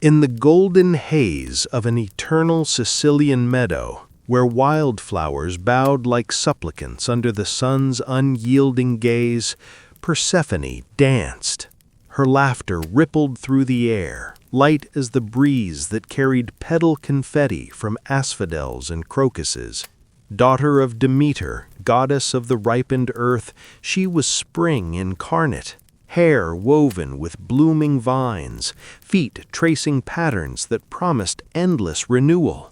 In the golden haze of an eternal Sicilian meadow, where wildflowers bowed like supplicants under the sun's unyielding gaze, Persephone danced. Her laughter rippled through the air, light as the breeze that carried petal confetti from asphodels and crocuses. Daughter of Demeter, goddess of the ripened earth, she was spring incarnate. Hair woven with blooming vines, feet tracing patterns that promised endless renewal.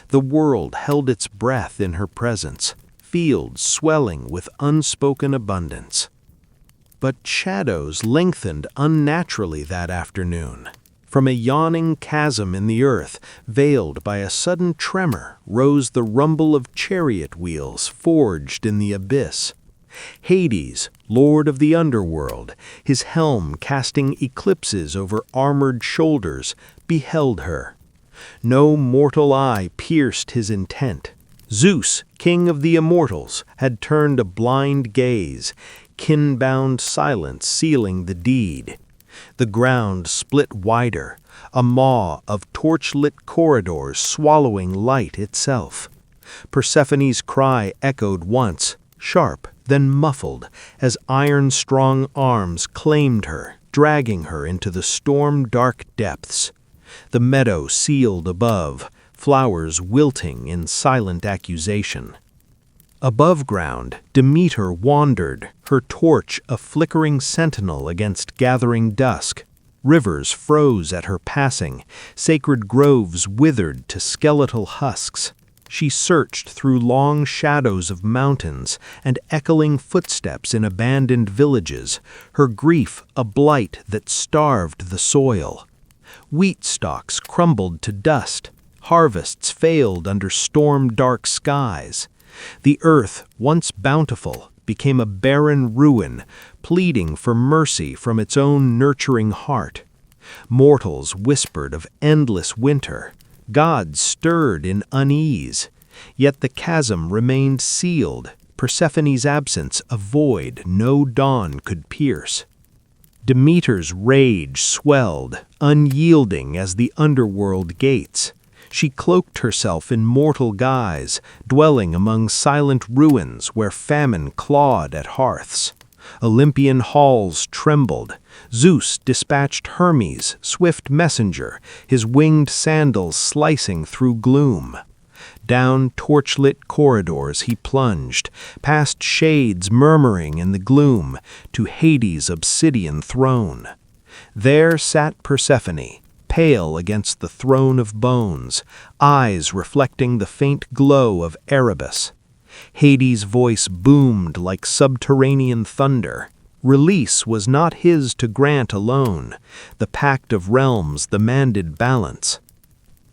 The world held its breath in her presence, fields swelling with unspoken abundance. But shadows lengthened unnaturally that afternoon. From a yawning chasm in the earth, veiled by a sudden tremor, rose the rumble of chariot wheels forged in the abyss. Hades, lord of the underworld, his helm casting eclipses over armored shoulders, beheld her. No mortal eye pierced his intent. Zeus, king of the immortals, had turned a blind gaze, kin-bound silence sealing the deed. The ground split wider, a maw of torch-lit corridors swallowing light itself. Persephone's cry echoed once, sharp, then muffled, as iron-strong arms claimed her, dragging her into the storm-dark depths. The meadow sealed above, flowers wilting in silent accusation. Above ground, Demeter wandered, her torch a flickering sentinel against gathering dusk. Rivers froze at her passing, sacred groves withered to skeletal husks. She searched through long shadows of mountains and echoing footsteps in abandoned villages, her grief a blight that starved the soil. Wheat stalks crumbled to dust, harvests failed under storm-dark skies. The earth, once bountiful, became a barren ruin, pleading for mercy from its own nurturing heart. Mortals whispered of endless winter. Gods stirred in unease. Yet the chasm remained sealed, Persephone's absence a void no dawn could pierce. Demeter's rage swelled, unyielding as the underworld gates. She cloaked herself in mortal guise, dwelling among silent ruins where famine clawed at hearths. Olympian halls trembled. Zeus dispatched Hermes, swift messenger, his winged sandals slicing through gloom. Down torchlit corridors he plunged, past shades murmuring in the gloom, to Hades' obsidian throne. There sat Persephone, pale against the throne of bones, eyes reflecting the faint glow of Erebus. Hades' voice boomed like subterranean thunder. Release was not his to grant alone. The pact of realms demanded balance.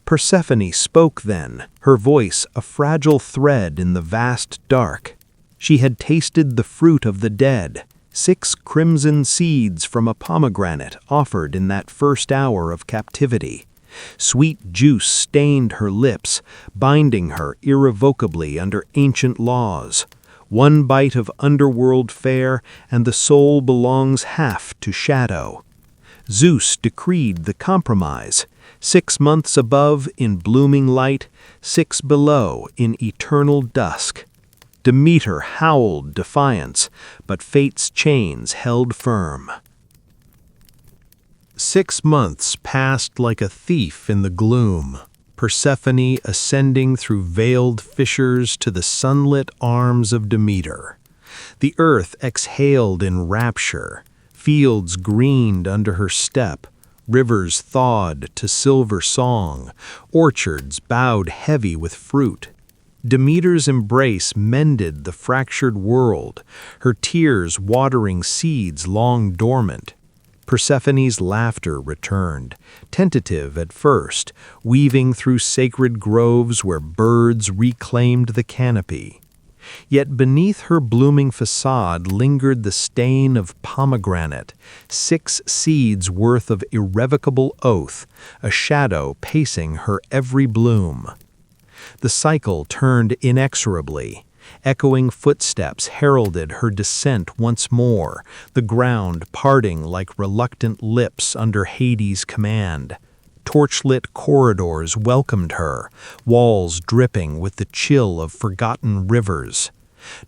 Persephone spoke then, her voice a fragile thread in the vast dark. She had tasted the fruit of the dead, 6 crimson seeds from a pomegranate offered in that first hour of captivity. Sweet juice stained her lips, binding her irrevocably under ancient laws. One bite of underworld fare, and the soul belongs half to shadow. Zeus decreed the compromise, 6 months above in blooming light, 6 below in eternal dusk. Demeter howled defiance, but fate's chains held firm. 6 months passed like a thief in the gloom, Persephone ascending through veiled fissures to the sunlit arms of Demeter. The earth exhaled in rapture, fields greened under her step, rivers thawed to silver song, orchards bowed heavy with fruit. Demeter's embrace mended the fractured world, her tears watering seeds long dormant. Persephone's laughter returned, tentative at first, weaving through sacred groves where birds reclaimed the canopy. Yet beneath her blooming facade lingered the stain of pomegranate, 6 seeds worth of irrevocable oath, a shadow pacing her every bloom. The cycle turned inexorably. Echoing footsteps heralded her descent once more, the ground parting like reluctant lips under Hades' command. torchlit corridors welcomed her, walls dripping with the chill of forgotten rivers.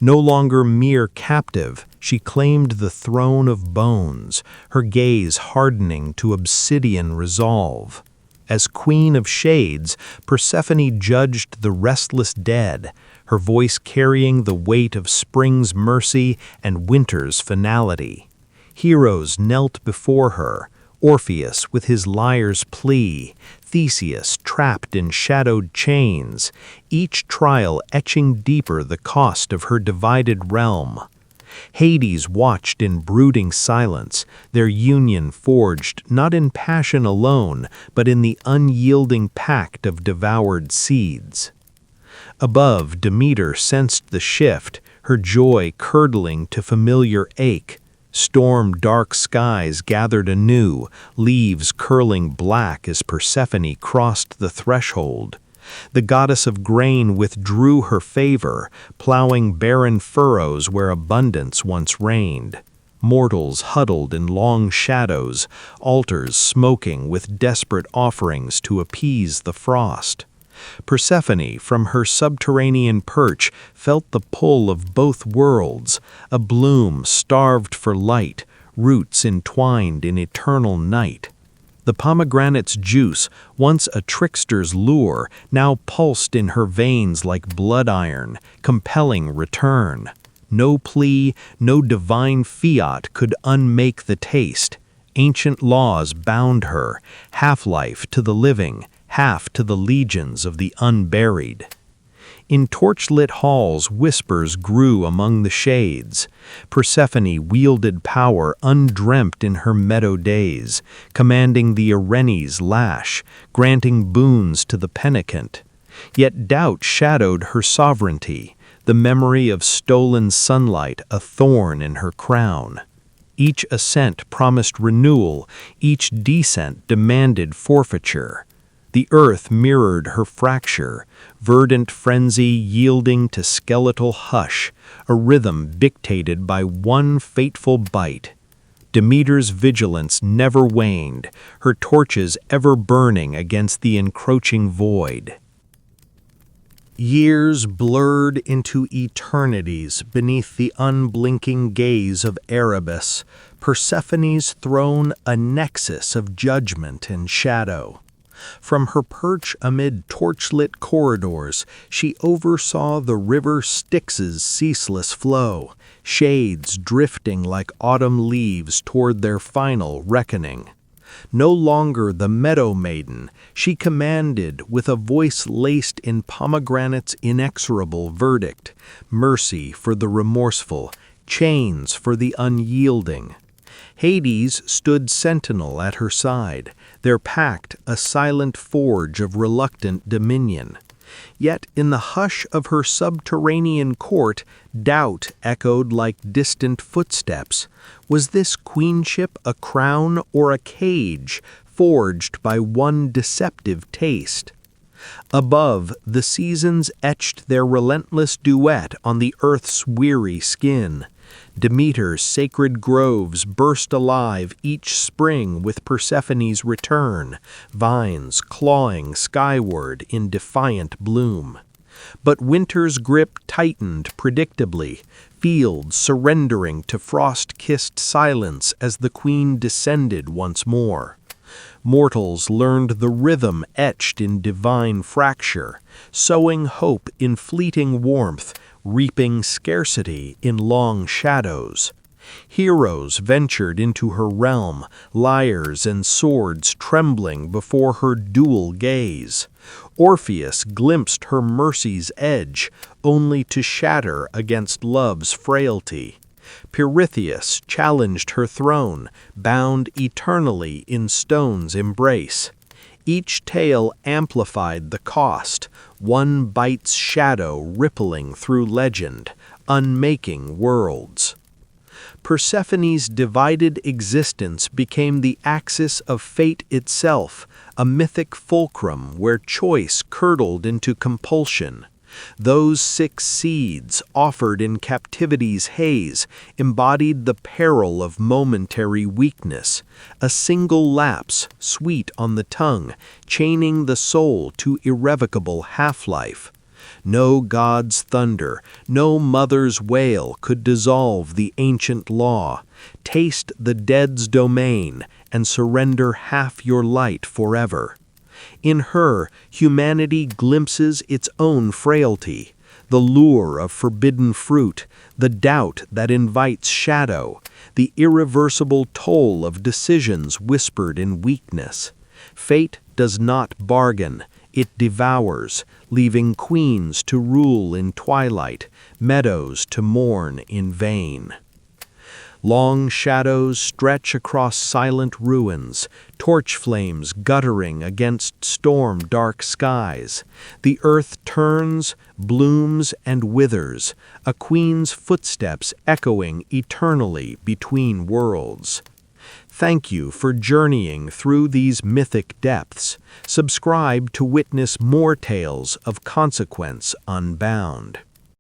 No longer mere captive, she claimed the throne of bones, her gaze hardening to obsidian resolve. As Queen of Shades, Persephone judged the restless dead, her voice carrying the weight of spring's mercy and winter's finality. Heroes knelt before her, Orpheus with his lyre's plea, Theseus trapped in shadowed chains, each trial etching deeper the cost of her divided realm. Hades watched in brooding silence, their union forged not in passion alone, but in the unyielding pact of devoured seeds. Above, Demeter sensed the shift, her joy curdling to familiar ache. Storm-dark skies gathered anew, leaves curling black as Persephone crossed the threshold. The goddess of grain withdrew her favor, plowing barren furrows where abundance once reigned. Mortals huddled in long shadows, altars smoking with desperate offerings to appease the frost. Persephone, from her subterranean perch, felt the pull of both worlds, a bloom starved for light, roots entwined in eternal night. The pomegranate's juice, once a trickster's lure, now pulsed in her veins like blood iron, compelling return. No plea, no divine fiat could unmake the taste. Ancient laws bound her, half-life to the living, half to the legions of the unburied. In torchlit halls whispers grew among the shades. Persephone wielded power undreamt in her meadow days, commanding the Erinyes' lash, granting boons to the penitent. Yet doubt shadowed her sovereignty, the memory of stolen sunlight a thorn in her crown. Each ascent promised renewal, each descent demanded forfeiture. The earth mirrored her fracture, verdant frenzy yielding to skeletal hush, a rhythm dictated by one fateful bite. Demeter's vigilance never waned, her torches ever burning against the encroaching void. Years blurred into eternities beneath the unblinking gaze of Erebus, Persephone's throne a nexus of judgment and shadow. From her perch amid torchlit corridors, she oversaw the river Styx's ceaseless flow, shades drifting like autumn leaves toward their final reckoning. No longer the meadow maiden, she commanded with a voice laced in pomegranate's inexorable verdict, mercy for the remorseful, chains for the unyielding. Hades stood sentinel at her side, their pact a silent forge of reluctant dominion. Yet in the hush of her subterranean court, doubt echoed like distant footsteps. Was this queenship a crown or a cage, forged by one deceptive taste? Above, the seasons etched their relentless duet on the earth's weary skin. Demeter's sacred groves burst alive each spring with Persephone's return, vines clawing skyward in defiant bloom. But winter's grip tightened predictably, fields surrendering to frost-kissed silence as the queen descended once more. Mortals learned the rhythm etched in divine fracture, sowing hope in fleeting warmth, reaping scarcity in long shadows. Heroes ventured into her realm, lyres and swords trembling before her dual gaze. Orpheus glimpsed her mercy's edge, only to shatter against love's frailty. Pirithous challenged her throne, bound eternally in stone's embrace. Each tale amplified the cost, one bite's shadow rippling through legend, unmaking worlds. Persephone's divided existence became the axis of fate itself, a mythic fulcrum where choice curdled into compulsion. Those 6 seeds, offered in captivity's haze, embodied the peril of momentary weakness, a single lapse, sweet on the tongue, chaining the soul to irrevocable half-life. No god's thunder, no mother's wail could dissolve the ancient law. Taste the dead's domain and surrender half your light forever. In her, humanity glimpses its own frailty, the lure of forbidden fruit, the doubt that invites shadow, the irreversible toll of decisions whispered in weakness. Fate does not bargain, it devours, leaving queens to rule in twilight, meadows to mourn in vain. Long shadows stretch across silent ruins, torch flames guttering against storm-dark skies. The earth turns, blooms, and withers, a queen's footsteps echoing eternally between worlds. Thank you for journeying through these mythic depths. Subscribe to witness more tales of consequence unbound.